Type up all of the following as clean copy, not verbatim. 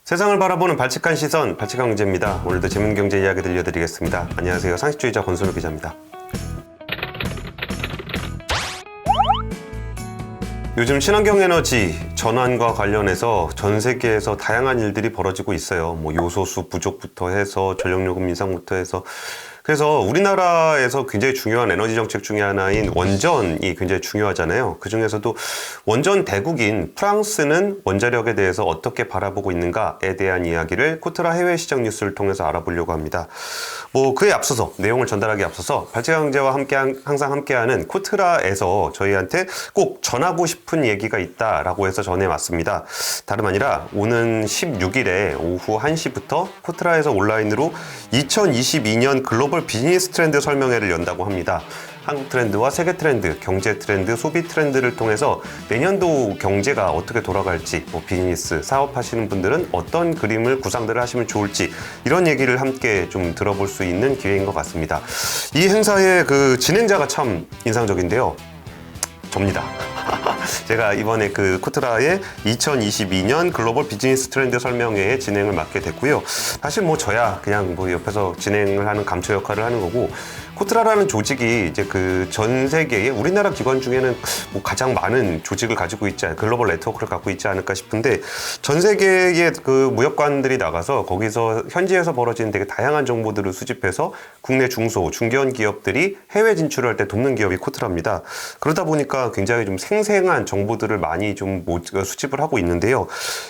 세상을 바라보는 발칙한 시선, 발칙한 경제입니다. 오늘도 재밌는 경제 이야기 들려드리겠습니다. 안녕하세요. 상식주의자 권순우 기자입니다. 요즘 친환경 에너지 전환과 관련해서 전 세계에서 다양한 일들이 벌어지고 있어요. 요소수 부족부터 해서 전력요금 인상부터 해서 그래서 우리나라에서 굉장히 중요한 에너지 정책 중에 하나인 원전이 굉장히 중요하잖아요. 그 중에서도 원전 대국인 프랑스는 원자력에 대해서 어떻게 바라보고 있는가에 대한 이야기를 코트라 해외 시장 뉴스를 통해서 알아보려고 합니다. 그에 앞서서 내용을 전달하기에 앞서서 발칙한 경제와 항상 함께하는 코트라에서 저희한테 꼭 전하고 싶은 얘기가 있다라고 해서 전해왔습니다. 다름 아니라 오는 16일에 오후 1시부터 코트라에서 온라인으로 2022년 글로벌 비즈니스 트렌드 설명회를 연다고 합니다. 한국 트렌드와 세계 트렌드, 경제 트렌드, 소비 트렌드를 통해서 내년도 경제가 어떻게 돌아갈지, 비즈니스, 사업하시는 분들은 어떤 그림을 구상들을 하시면 좋을지 이런 얘기를 함께 좀 들어볼 수 있는 기회인 것 같습니다. 이 행사의 그 진행자가 참 인상적인데요. 접니다. 제가 이번에 그 코트라의 2022년 글로벌 비즈니스 트렌드 설명회의 진행을 맡게 됐고요. 사실 저야 그냥 옆에서 진행을 하는 감초 역할을 하는 거고, 코트라라는 조직이 이제 그 전 세계의 우리나라 기관 중에는 가장 많은 조직을 가지고 있지 않을까, 글로벌 네트워크를 갖고 있지 않을까 싶은데, 전 세계의 그 무역관들이 나가서 거기서 현지에서 벌어지는 되게 다양한 정보들을 수집해서 국내 중소, 중견 기업들이 해외 진출을 할 때 돕는 기업이 코트라입니다. 그러다 보니까 굉장히 좀 생생한 정보들을 많이 좀 수집을 하고 있는데요.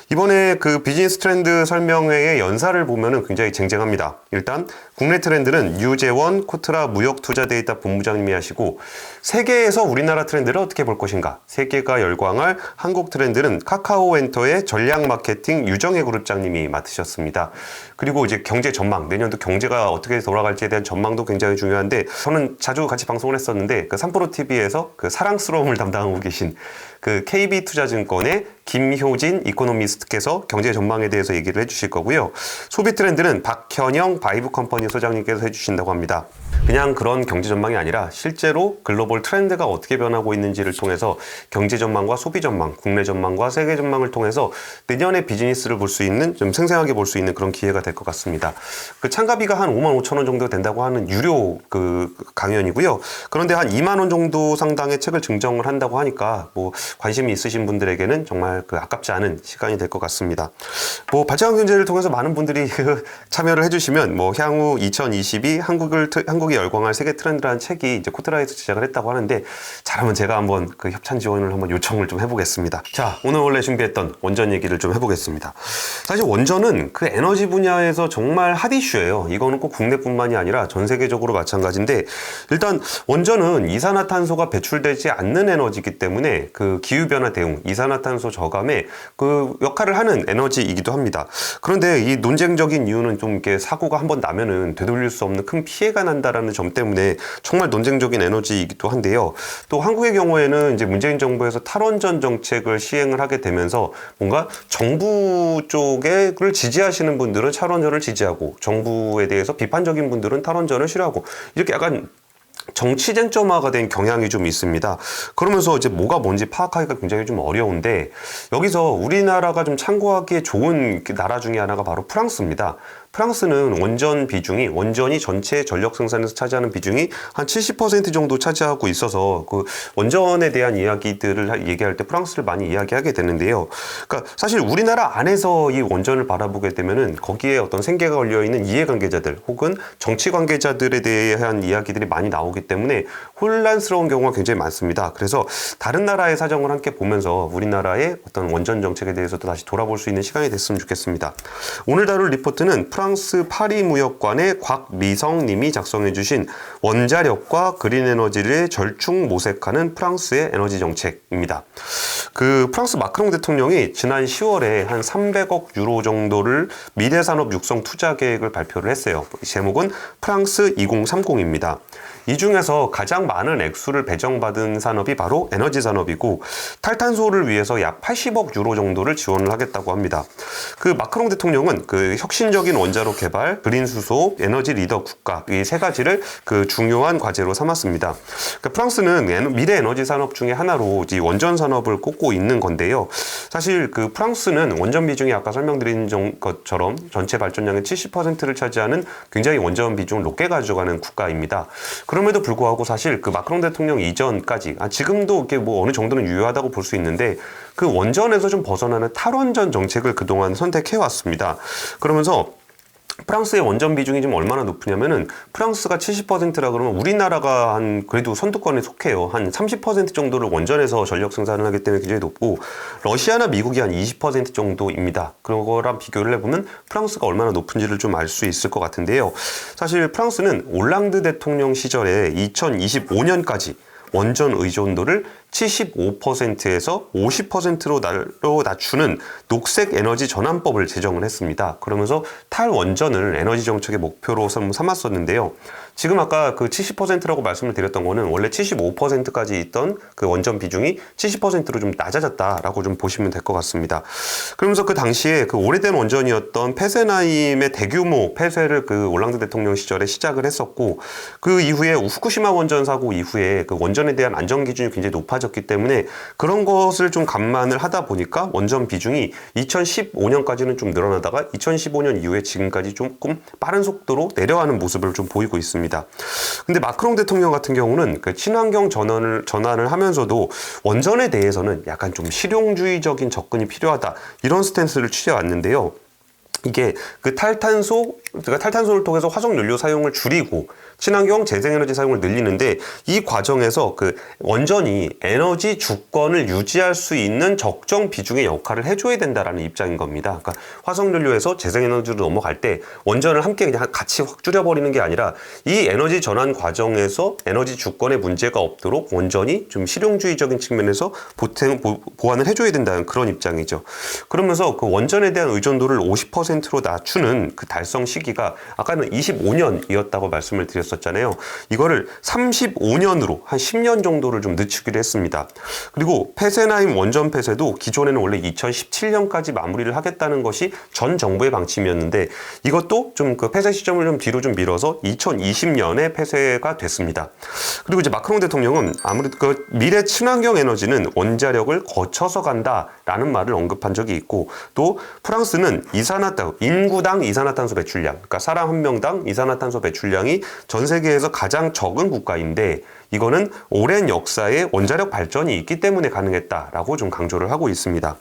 이번에 그 비즈니스 트렌드 설명회의 연사를 보면은 굉장히 쟁쟁합니다. 일단 국내 트렌드는 유재원 코트라 무역투자 데이터 본부장님이 하시고, 세계에서 우리나라 트렌드를 어떻게 볼 것인가, 세계가 열광할 한국 트렌드는 카카오엔터의 전략 마케팅 유정혜 그룹장님이 맡으셨습니다. 그리고 이제 경제 전망, 내년도 경제가 어떻게 돌아갈지에 대한 전망도 굉장히 중요한데, 저는 자주 같이 방송을 했었는데 그 삼프로TV에서 그 사랑스러움을 담당하고 계신 그 KB투자증권의 김효진 이코노미스트께서 경제 전망에 대해서 얘기를 해주실 거고요. 소비 트렌드는 박현영 바이브 컴퍼니 소장님께서 해주신다고 합니다. 그냥 그런 경제 전망이 아니라 실제로 글로벌 트렌드가 어떻게 변하고 있는지를 통해서 경제 전망과 소비 전망, 국내 전망과 세계 전망을 통해서 내년의 비즈니스를 볼 수 있는, 좀 생생하게 볼 수 있는 그런 기회가 될 것 같습니다. 그 참가비가 한 55,000원 정도 된다고 하는 유료 그 강연이고요. 그런데 한 2만 원 정도 상당의 책을 증정을 한다고 하니까 관심이 있으신 분들에게는 정말 그 아깝지 않은 시간이 될 것 같습니다. 발칙한 경제를 통해서 많은 분들이 참여를 해주시면 향후 2022 한국이 열광할 세계 트렌드라는 책이 이제 코트라에서 제작을 했다고 하는데, 잘하면 제가 한번 그 협찬 지원을 한번 요청을 좀 해보겠습니다. 자, 오늘 원래 준비했던 원전 얘기를 좀 해보겠습니다. 사실 원전은 그 에너지 분야에서 정말 핫 이슈예요. 이거는 꼭 국내뿐만이 아니라 전 세계적으로 마찬가지인데, 일단 원전은 이산화탄소가 배출되지 않는 에너지이기 때문에 그 기후변화 대응, 이산화탄소 저감에 그 역할을 하는 에너지이기도 합니다. 그런데 이 논쟁적인 이유는 좀 이렇게 사고가 한번 나면은 되돌릴 수 없는 큰 피해가 난다라는 점 때문에 정말 논쟁적인 에너지이기도 한데요. 또 한국의 경우에는 이제 문재인 정부에서 탈원전 정책을 시행을 하게 되면서 뭔가 정부 쪽을 지지하시는 분들은 탈원전을 지지하고, 정부에 대해서 비판적인 분들은 탈원전을 싫어하고, 이렇게 약간 정치 쟁점화가 된 경향이 좀 있습니다. 그러면서 이제 뭐가 뭔지 파악하기가 굉장히 좀 어려운데, 여기서 우리나라가 좀 참고하기에 좋은 나라 중에 하나가 바로 프랑스입니다. 프랑스는 원전이 전체 전력 생산에서 차지하는 비중이 한 70% 정도 차지하고 있어서 그 원전에 대한 이야기들을 얘기할 때 프랑스를 많이 이야기하게 되는데요. 그러니까 사실 우리나라 안에서 이 원전을 바라보게 되면은 거기에 어떤 생계가 걸려 있는 이해관계자들 혹은 정치 관계자들에 대한 이야기들이 많이 나오기 때문에 혼란스러운 경우가 굉장히 많습니다. 그래서 다른 나라의 사정을 함께 보면서 우리나라의 어떤 원전 정책에 대해서도 다시 돌아볼 수 있는 시간이 됐으면 좋겠습니다. 오늘 다룰 리포트는 프랑스 파리 무역관의 곽미성 님이 작성해 주신 원자력과 그린 에너지를 절충 모색하는 프랑스의 에너지 정책입니다. 그 프랑스 마크롱 대통령이 지난 10월에 한 300억 유로 정도를 미래산업 육성 투자 계획을 발표를 했어요. 제목은 프랑스 2030입니다. 이 중에서 가장 많은 액수를 배정받은 산업이 바로 에너지 산업이고, 탈탄소를 위해서 약 80억 유로 정도를 지원을 하겠다고 합니다. 그 마크롱 대통령은 그 혁신적인 원자로 개발, 그린 수소, 에너지 리더 국가 이 세 가지를 그 중요한 과제로 삼았습니다. 그러니까 프랑스는 미래 에너지 산업 중에 하나로 이 원전 산업을 꼽고 있는 건데요. 사실 그 프랑스는 원전 비중이 아까 설명드린 것처럼 전체 발전량의 70%를 차지하는 굉장히 원전 비중을 높게 가져가는 국가입니다. 그럼에도 불구하고 사실 그 마크롱 대통령 이전까지 지금도 이렇게 뭐 어느 정도는 유효하다고 볼 수 있는데 그 원전에서 좀 벗어나는 탈원전 정책을 그동안 선택해 왔습니다. 그러면서 프랑스의 원전 비중이 지금 얼마나 높으냐면은 프랑스가 70%라 그러면 우리나라가 한 그래도 선두권에 속해요. 한 30% 정도를 원전에서 전력 생산을 하기 때문에 굉장히 높고 러시아나 미국이 한 20% 정도입니다. 그런 거랑 비교를 해보면 프랑스가 얼마나 높은지를 좀 알 수 있을 것 같은데요. 사실 프랑스는 올랑드 대통령 시절에 2025년까지 원전 의존도를 75%에서 50%로 낮추는 녹색 에너지 전환법을 제정을 했습니다. 그러면서 탈원전을 에너지 정책의 목표로 삼았었는데요. 지금 아까 그 70%라고 말씀을 드렸던 거는 원래 75%까지 있던 그 원전 비중이 70%로 좀 낮아졌다라고 좀 보시면 될 것 같습니다. 그러면서 그 당시에 그 오래된 원전이었던 페센하임의 대규모 폐쇄를 그 올랑드 대통령 시절에 시작을 했었고 그 이후에 후쿠시마 원전 사고 이후에 그 원전에 대한 안전 기준이 굉장히 높아졌기 때문에 그런 것을 좀 감안을 하다 보니까 원전 비중이 2015년까지는 좀 늘어나다가 2015년 이후에 지금까지 조금 빠른 속도로 내려가는 모습을 좀 보이고 있습니다. 근데 마크롱 대통령 같은 경우는 그 친환경 전환을 하면서도 원전에 대해서는 약간 좀 실용주의적인 접근이 필요하다 이런 스탠스를 취해왔는데요. 이게 그 탈탄소를 통해서 화석연료 사용을 줄이고 친환경 재생에너지 사용을 늘리는데 이 과정에서 그 원전이 에너지 주권을 유지할 수 있는 적정 비중의 역할을 해줘야 된다라는 입장인 겁니다. 그러니까 화석연료에서 재생에너지로 넘어갈 때 원전을 함께 그냥 같이 확 줄여버리는 게 아니라 이 에너지 전환 과정에서 에너지 주권에 문제가 없도록 원전이 좀 실용주의적인 측면에서 보완을 해줘야 된다는 그런 입장이죠. 그러면서 그 원전에 대한 의존도를 50%로 낮추는 그 달성 시기가 아까는 25년이었다고 말씀을 드렸었잖아요. 이거를 35년으로 한 10년 정도를 좀 늦추기로 했습니다. 그리고 페센하임 원전 폐쇄도 기존에는 원래 2017년까지 마무리를 하겠다는 것이 전 정부의 방침이었는데 이것도 좀 그 폐쇄 시점을 좀 뒤로 좀 밀어서 2020년에 폐쇄가 됐습니다. 그리고 이제 마크롱 대통령은 아무래도 그 미래 친환경 에너지는 원자력을 거쳐서 간다라는 말을 언급한 적이 있고 또 프랑스는 인구당 이산화탄소 배출량, 그러니까 사람 한 명당 이산화탄소 배출량이 전 세계에서 가장 적은 국가인데 이거는 오랜 역사에 원자력 발전이 있기 때문에 가능했다라고 좀 강조를 하고 있습니다.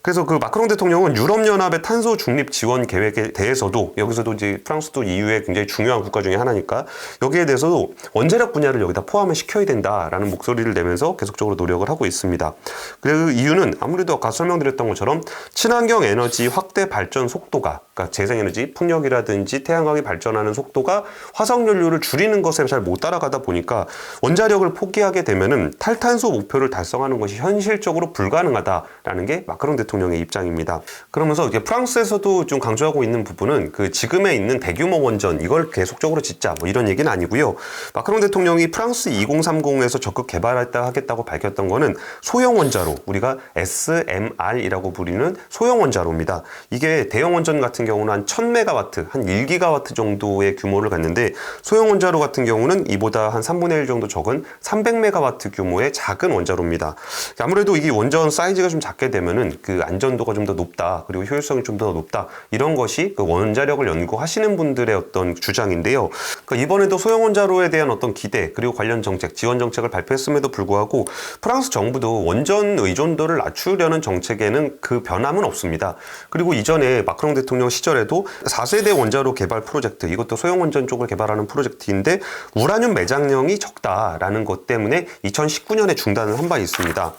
그래서 그 마크롱 대통령은 유럽연합의 탄소 중립 지원 계획에 대해서도 여기서도 이제 프랑스도 EU의 굉장히 중요한 국가 중에 하나니까 여기에 대해서도 원자력 분야를 여기다 포함을 시켜야 된다라는 목소리를 내면서 계속적으로 노력을 하고 있습니다. 그 이유는 아무래도 아까 설명드렸던 것처럼 친환경 에너지 확대 발전 속도가 그러니까 재생에너지, 풍력이라든지 태양광이 발전하는 속도가 화석연료를 줄이는 것에 잘 못 따라가다 보니까 원자력을 포기하게 되면은 탈탄소 목표를 달성하는 것이 현실적으로 불가능하다라는 게 마크롱 대통령의 입장입니다. 그러면서 이제 프랑스에서도 좀 강조하고 있는 부분은 그 지금에 있는 대규모 원전 이걸 계속적으로 짓자 뭐 이런 얘기는 아니고요. 마크롱 대통령이 프랑스 2030에서 적극 개발하겠다고 밝혔던 거는 소형 원자로 우리가 SMR이라고 부르는 소형 원자로입니다. 이게 대형 원전 같은 경우는 한 1000메가와트, 한 1기가와트 정도의 규모를 갖는데 소형 원자로 같은 경우는 이보다 한 3분의 1 정도 적은 300메가와트 규모의 작은 원자로입니다. 아무래도 이게 원전 사이즈가 좀 작게 되면은 그 안전도가 좀 더 높다, 그리고 효율성이 좀 더 높다, 이런 것이 그 원자력을 연구하시는 분들의 어떤 주장인데요. 그러니까 이번에도 소형 원자로에 대한 어떤 기대, 그리고 관련 정책, 지원 정책을 발표했음에도 불구하고 프랑스 정부도 원전 의존도를 낮추려는 정책에는 그 변함은 없습니다. 그리고 이전에 마크롱 대통령 시절에도 4세대 원자로 개발 프로젝트, 이것도 소형 원전 쪽을 개발하는 프로젝트인데 우라늄 매장량이 적다라는 것 때문에 2019년에 중단을 한 바 있습니다.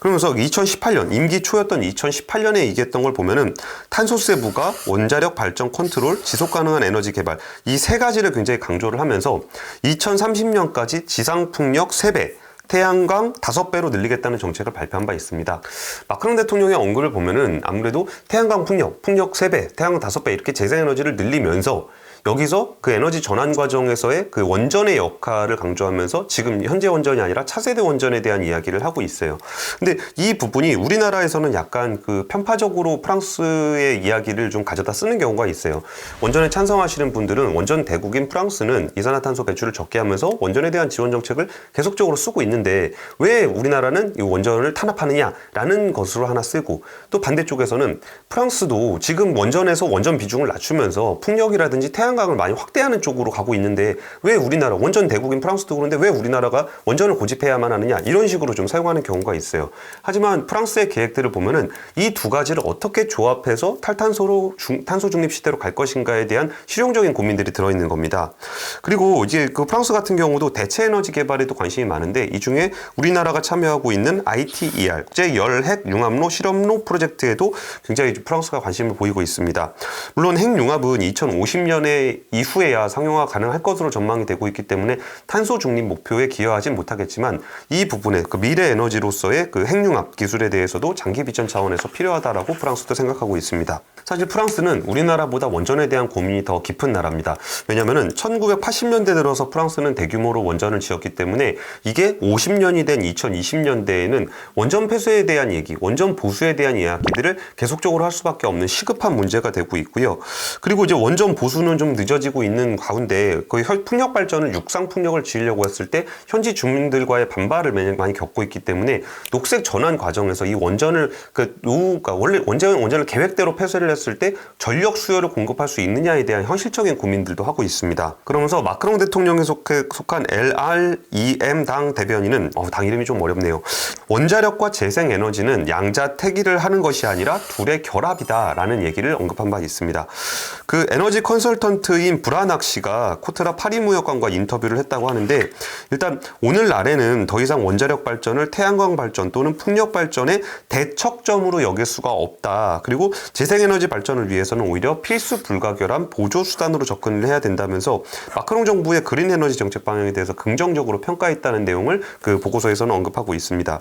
그러면서 2018년 임기 초였던 2018년에 얘기했던 걸 보면은 탄소세부가 원자력 발전 컨트롤, 지속 가능한 에너지 개발 이 세 가지를 굉장히 강조를 하면서 2030년까지 지상 풍력 3배, 태양광 5배로 늘리겠다는 정책을 발표한 바 있습니다. 마크롱 대통령의 언급을 보면은 아무래도 태양광 풍력 3배, 태양광 5배 이렇게 재생에너지를 늘리면서 여기서 그 에너지 전환 과정에서의 그 원전의 역할을 강조하면서 지금 현재 원전이 아니라 차세대 원전에 대한 이야기를 하고 있어요. 근데 이 부분이 우리나라에서는 약간 그 편파적으로 프랑스의 이야기를 좀 가져다 쓰는 경우가 있어요. 원전에 찬성하시는 분들은 원전 대국인 프랑스는 이산화탄소 배출을 적게 하면서 원전에 대한 지원 정책을 계속적으로 쓰고 있는데 왜 우리나라는 이 원전을 탄압하느냐라는 것으로 하나 쓰고, 또 반대쪽에서는 프랑스도 지금 원전에서 원전 비중을 낮추면서 풍력이라든지 태양광을 많이 확대하는 쪽으로 가고 있는데 왜 우리나라, 원전 대국인 프랑스도 그런데 왜 우리나라가 원전을 고집해야만 하느냐, 이런 식으로 좀 사용하는 경우가 있어요. 하지만 프랑스의 계획들을 보면은 이 두 가지를 어떻게 조합해서 탈탄소로 탄소 중립 시대로 갈 것인가에 대한 실용적인 고민들이 들어있는 겁니다. 그리고 이제 그 프랑스 같은 경우도 대체 에너지 개발에도 관심이 많은데, 이 중에 우리나라가 참여하고 있는 ITER, 국제 열핵 융합로 실험로 프로젝트에도 굉장히 프랑스가 관심을 보이고 있습니다. 물론 핵융합은 2050년에 이후에야 상용화 가능할 것으로 전망이 되고 있기 때문에 탄소 중립 목표에 기여하진 못하겠지만, 이 부분에 그 미래 에너지로서의 그 핵융합 기술에 대해서도 장기 비전 차원에서 필요하다라고 프랑스도 생각하고 있습니다. 사실 프랑스는 우리나라보다 원전에 대한 고민이 더 깊은 나라입니다. 왜냐면은 1980년대 들어서 프랑스는 대규모로 원전을 지었기 때문에 이게 50년이 된 2020년대에는 원전 폐쇄에 대한 얘기, 원전 보수에 대한 이야기들을 계속적으로 할 수밖에 없는 시급한 문제가 되고 있고요. 그리고 이제 원전 보수는 좀 늦어지고 있는 가운데 거의 풍력 발전을 육상 풍력을 지으려고 했을 때 현지 주민들과의 반발을 많이 겪고 있기 때문에 녹색 전환 과정에서 이 원전을 원래 원전을 계획대로 폐쇄를 했을 때 전력 수요를 공급할 수 있느냐에 대한 현실적인 고민들도 하고 있습니다. 그러면서 마크롱 대통령에 속한 LREM 당 대변인은 당 이름이 좀 어렵네요. 원자력과 재생에너지는 양자택일을 하는 것이 아니라 둘의 결합이다라는 얘기를 언급한 바 있습니다. 그 에너지 컨설턴트인 브라낙 씨가 코트라 파리 무역관과 인터뷰를 했다고 하는데, 일단 오늘날에는 더 이상 원자력 발전을 태양광 발전 또는 풍력 발전의 대척점으로 여길 수가 없다. 그리고 재생에너지 발전을 위해서는 오히려 필수 불가결한 보조 수단으로 접근을 해야 된다면서 마크롱 정부의 그린 에너지 정책 방향에 대해서 긍정적으로 평가했다는 내용을 그 보고서에서는 언급하고 있습니다.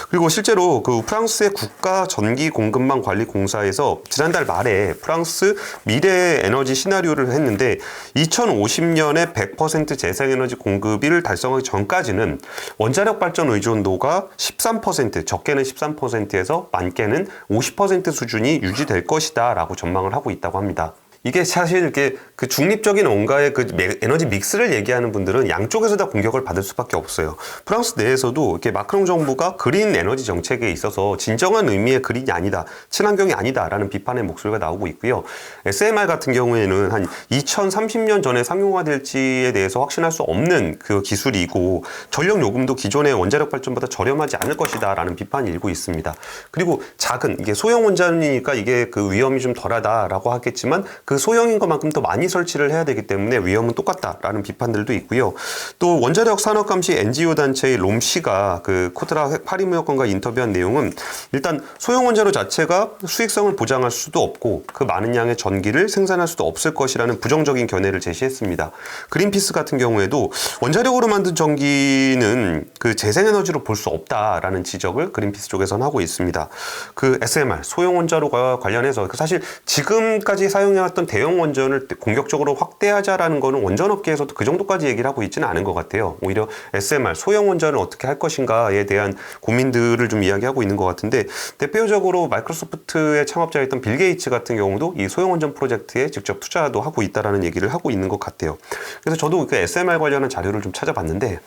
그리고 실제로 그 프랑스의 국가 전기 공급망 관리 공사에서 지난달 말에 프랑스 미래 에너지 시나리오를 했는데, 2050년에 100% 재생에너지 공급을 달성하기 전까지는 원자력 발전 의존도가 13%, 적게는 13%에서 많게는 50% 수준이 유지될 것이다 라고 전망을 하고 있다고 합니다. 이게 사실 이렇게 그 중립적인 뭔가의 그 에너지 믹스를 얘기하는 분들은 양쪽에서 다 공격을 받을 수밖에 없어요. 프랑스 내에서도 이렇게 마크롱 정부가 그린 에너지 정책에 있어서 진정한 의미의 그린이 아니다, 친환경이 아니다라는 비판의 목소리가 나오고 있고요. SMR 같은 경우에는 한 2030년 전에 상용화될지에 대해서 확신할 수 없는 그 기술이고, 전력 요금도 기존의 원자력 발전보다 저렴하지 않을 것이다라는 비판이 일고 있습니다. 그리고 작은 이게 소형 원전이니까 이게 그 위험이 좀 덜하다라고 하겠지만, 그 소형인 것만큼 더 많이 설치를 해야 되기 때문에 위험은 똑같다라는 비판들도 있고요. 또 원자력 산업감시 NGO 단체의 롬씨가 그 코트라 파리 무역관과 인터뷰한 내용은, 일단 소형 원자로 자체가 수익성을 보장할 수도 없고 그 많은 양의 전기를 생산할 수도 없을 것이라는 부정적인 견해를 제시했습니다. 그린피스 같은 경우에도 원자력으로 만든 전기는 그 재생에너지로 볼 수 없다라는 지적을 그린피스 쪽에서는 하고 있습니다. 그 SMR 소형 원자로가 관련해서 사실 지금까지 사용해왔던 대형 원전을 공격적으로 확대하자라는 거는 원전업계에서도 그 정도까지 얘기를 하고 있지는 않은 것 같아요. 오히려 SMR, 소형 원전을 어떻게 할 것인가에 대한 고민들을 좀 이야기하고 있는 것 같은데, 대표적으로 마이크로소프트의 창업자였던 빌 게이츠 같은 경우도 이 소형 원전 프로젝트에 직접 투자도 하고 있다라는 얘기를 하고 있는 것 같아요. 그래서 저도 그 SMR 관련한 자료를 좀 찾아봤는데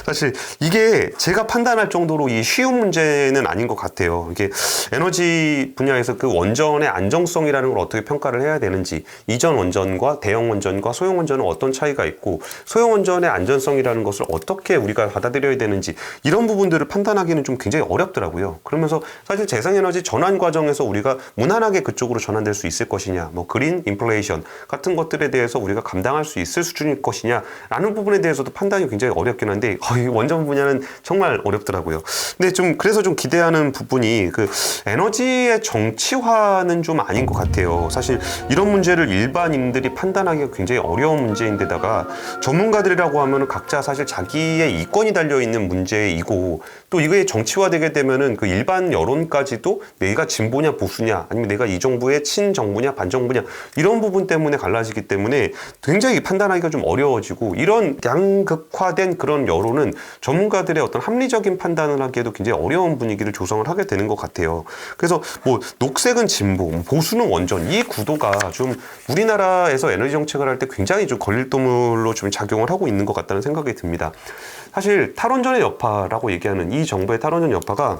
사실 이게 제가 판단할 정도로 이 쉬운 문제는 아닌 것 같아요. 이게 에너지 분야에서 그 원전의 안정성이라는 걸 어떻게 평가를 해야 되는지, 이전 원전과 대형 원전과 소형 원전은 어떤 차이가 있고 소형 원전의 안전성이라는 것을 어떻게 우리가 받아들여야 되는지, 이런 부분들을 판단하기는 좀 굉장히 어렵더라고요. 그러면서 사실 재생에너지 전환 과정에서 우리가 무난하게 그쪽으로 전환될 수 있을 것이냐, 뭐 그린 인플레이션 같은 것들에 대해서 우리가 감당할 수 있을 수준일 것이냐 라는 부분에 대해서도 판단이 굉장히 어렵긴 한데, 이 원전 분야는 정말 어렵더라고요. 근데 그래서 좀 기대하는 부분이 그 에너지의 정치화는 좀 아닌 것 같아요. 사실 이런 문제를 일반인들이 판단하기가 굉장히 어려운 문제인데다가 전문가들이라고 하면 각자 사실 자기의 이권이 달려있는 문제이고 또 이게 정치화되게 되면은 그 일반 여론까지도 내가 진보냐 보수냐 아니면 내가 이 정부의 친정부냐 반정부냐 이런 부분 때문에 갈라지기 때문에 굉장히 판단하기가 좀 어려워지고 이런 양극화된 그런 여론은 전문가들의 어떤 합리적인 판단을 하기에도 굉장히 어려운 분위기를 조성을 하게 되는 것 같아요. 그래서 뭐 녹색은 진보, 보수는 원전 이 구도가 좀 우리나라에서 에너지 정책을 할 때 굉장히 좀 걸림돌로 좀 작용을 하고 있는 것 같다는 생각이 듭니다. 사실 탈원전의 여파라고 얘기하는 이 정부의 탈원전 여파가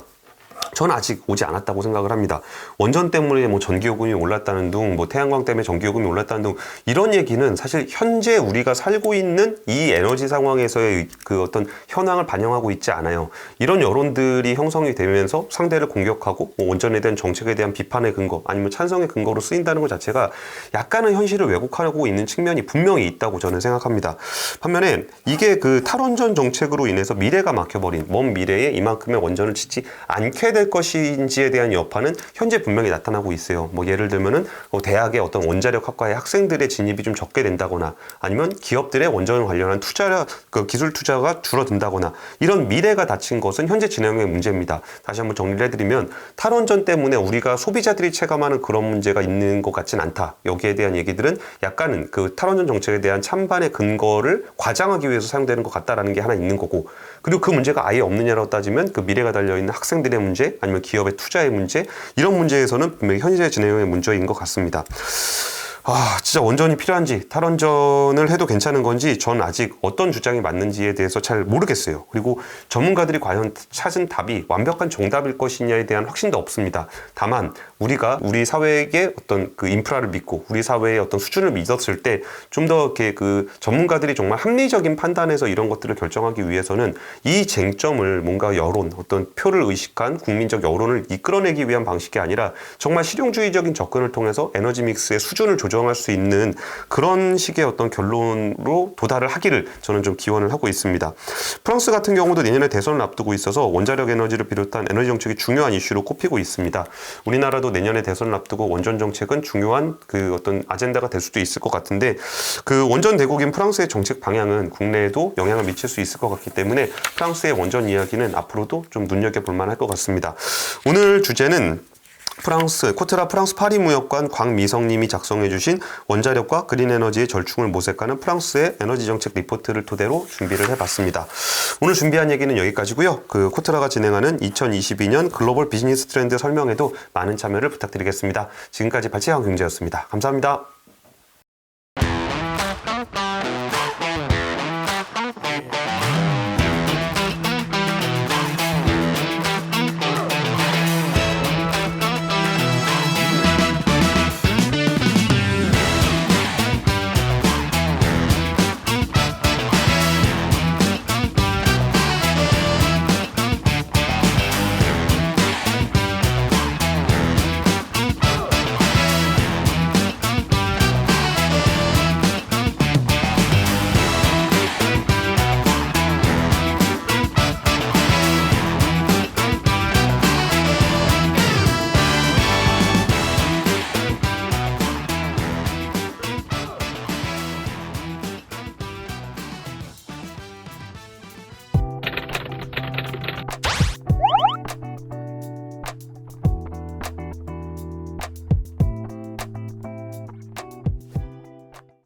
저는 아직 오지 않았다고 생각을 합니다. 원전 때문에 뭐 전기요금이 올랐다는 둥, 뭐 태양광 때문에 전기요금이 올랐다는 둥 이런 얘기는 사실 현재 우리가 살고 있는 이 에너지 상황에서의 그 어떤 현황을 반영하고 있지 않아요. 이런 여론들이 형성이 되면서 상대를 공격하고 뭐 원전에 대한 정책에 대한 비판의 근거 아니면 찬성의 근거로 쓰인다는 것 자체가 약간은 현실을 왜곡하고 있는 측면이 분명히 있다고 저는 생각합니다. 반면에 이게 그 탈원전 정책으로 인해서 미래가 막혀버린 먼 미래에 이만큼의 원전을 짓지 않게 될 것인지에 대한 여파는 현재 분명히 나타나고 있어요. 뭐 예를 들면은 대학의 어떤 원자력 학과의 학생들의 진입이 좀 적게 된다거나 아니면 기업들의 원전 관련한 투자, 그 기술 투자가 줄어든다거나 이런 미래가 닫힌 것은 현재 진행의 문제입니다. 다시 한번 정리를 해드리면 탈원전 때문에 우리가 소비자들이 체감하는 그런 문제가 있는 것 같진 않다. 여기에 대한 얘기들은 약간은 그 탈원전 정책에 대한 찬반의 근거를 과장하기 위해서 사용되는 것 같다라는 게 하나 있는 거고 그리고 그 문제가 아예 없느냐라고 따지면 그 미래가 달려있는 학생들의 문제 아니면 기업의 투자의 문제 이런 문제에서는 분명히 현재 진행의 문제인 것 같습니다. 진짜 원전이 필요한지 탈원전을 해도 괜찮은 건지 전 아직 어떤 주장이 맞는지에 대해서 잘 모르겠어요. 그리고 전문가들이 과연 찾은 답이 완벽한 정답일 것이냐에 대한 확신도 없습니다. 다만 우리가 우리 사회의 어떤 그 인프라를 믿고 우리 사회의 어떤 수준을 믿었을 때 좀 더 이렇게 그 전문가들이 정말 합리적인 판단에서 이런 것들을 결정하기 위해서는 이 쟁점을 뭔가 여론 어떤 표를 의식한 국민적 여론을 이끌어내기 위한 방식이 아니라 정말 실용주의적인 접근을 통해서 에너지 믹스의 수준을 조정할 수 있는 그런 식의 어떤 결론으로 도달을 하기를 저는 좀 기원을 하고 있습니다. 프랑스 같은 경우도 내년에 대선을 앞두고 있어서 원자력 에너지를 비롯한 에너지 정책이 중요한 이슈로 꼽히고 있습니다. 우리나라도 내년에 대선을 앞두고 원전 정책은 중요한 그 어떤 아젠다가 될 수도 있을 것 같은데 그 원전 대국인 프랑스의 정책 방향은 국내에도 영향을 미칠 수 있을 것 같기 때문에 프랑스의 원전 이야기는 앞으로도 좀 눈여겨볼 만할 것 같습니다. 오늘 주제는 코트라 프랑스 파리 무역관 광미성님이 작성해주신 원자력과 그린에너지의 절충을 모색하는 프랑스의 에너지 정책 리포트를 토대로 준비를 해봤습니다. 오늘 준비한 얘기는 여기까지고요. 그 코트라가 진행하는 2022년 글로벌 비즈니스 트렌드 설명에도 많은 참여를 부탁드리겠습니다. 지금까지 발치한 경제였습니다. 감사합니다.